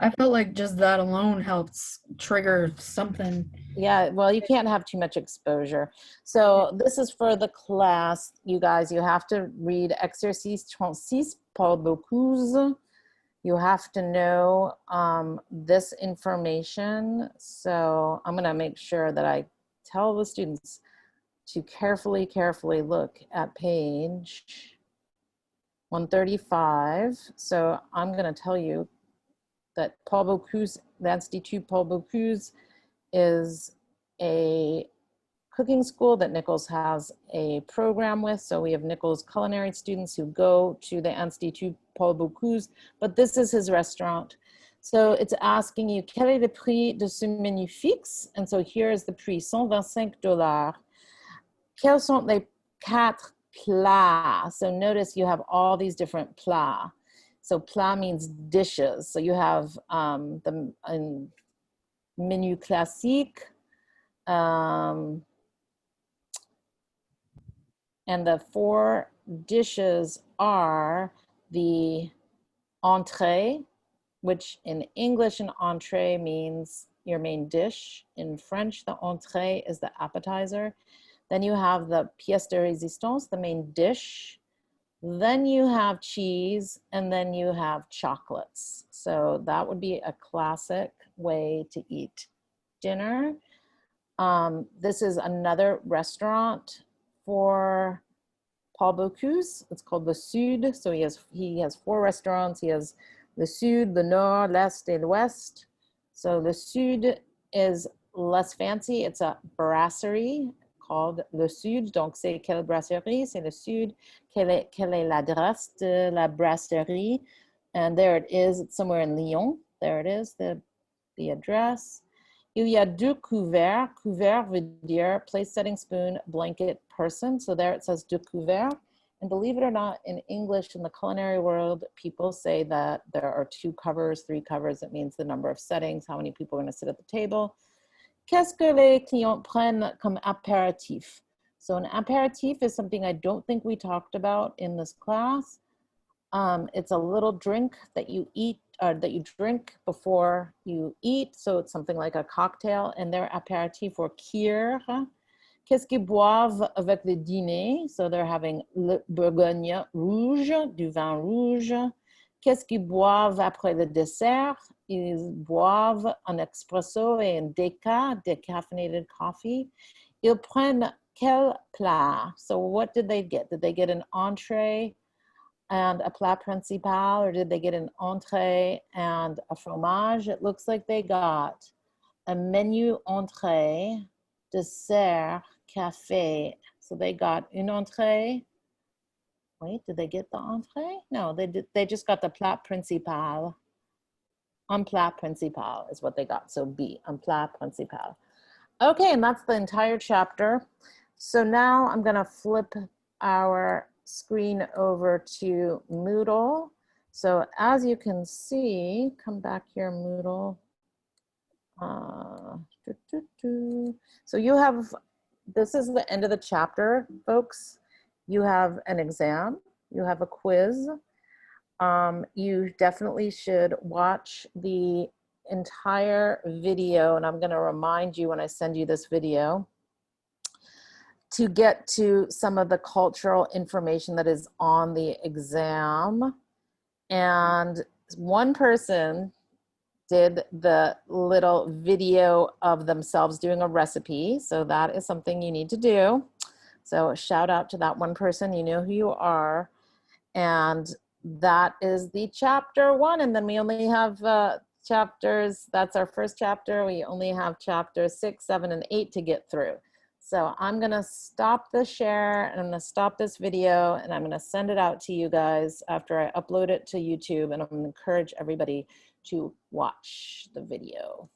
I felt like just that alone helps trigger something. Yeah, well, you can't have too much exposure. So this is for the class, you guys. You have to read exercice 36, Paul Bocuse. You have to know this information. So I'm going to make sure that I tell the students to carefully look at page 135. So I'm going to tell you that Paul Bocuse, the Institut Paul Bocuse, is a cooking school that Nichols has a program with. So we have Nichols culinary students who go to the Institut Paul Bocuse, but this is his restaurant. So it's asking you, quel est le prix de ce menu fixe? And so here is the prix, $125. Quels sont les quatre plats? So notice you have all these different plats. So plat means dishes. So you have the menu classique, and the four dishes are the entree, which in English an entree means your main dish. In French, the entree is the appetizer. Then you have the pièce de résistance, the main dish. Then you have cheese, and then you have chocolates. So that would be a classic way to eat dinner. This is another restaurant for Paul Bocuse. It's called Le Sud. So he has 4 restaurants. He has Le Sud, Le Nord, l'Est, et l'Ouest. So Le Sud is less fancy. It's a brasserie called Le Sud. Donc, c'est quelle brasserie? C'est Le Sud. Quelle est l'adresse de la brasserie? And there it is. It's somewhere in Lyon. There it is, the address. Il y a 2 couverts. Couvert veut dire place, setting, spoon, blanket, person. So there it says 2 couverts. And believe it or not, in English, in the culinary world, people say that there are 2 covers, 3 covers. It means the number of settings, how many people are going to sit at the table. Qu'est-ce que les clients prennent comme apéritif? So an apéritif is something I don't think we talked about in this class. It's a little drink that you eat, or that you drink before you eat. So it's something like a cocktail, and their apéritif or cure. Qu'est-ce qu'ils boivent avec le dîner? So they're having le Bourgogne rouge, du vin rouge. Qu'est-ce qu'ils boivent après le dessert? Ils boivent un espresso et un decaffeinated coffee. Ils prennent quel plat? So what did they get? Did they get an entree and a plat principal, or did they get an entree and a fromage? It looks like they got a menu entree, dessert, café. So they got une entree. Wait, did they get the entree? No, they just got the plat principal. Un plat principal is what they got. So B, un plat principal. Okay, and that's the entire chapter. So now I'm gonna flip our screen over to Moodle. So as you can see, come back here, Moodle. So you have, this is the end of the chapter, folks. You have an exam, you have a quiz. You definitely should watch the entire video, and I'm gonna remind you when I send you this video to get to some of the cultural information that is on the exam. And one person did the little video of themselves doing a recipe. So that is something you need to do. So shout out to that one person, you know who you are. And that is the chapter 1. And then we only have chapters, that's our first chapter. We only have chapters 6, 7, and 8 to get through. So I'm gonna stop the share, and I'm gonna stop this video, and I'm gonna send it out to you guys after I upload it to YouTube, and I'm gonna encourage everybody to watch the video.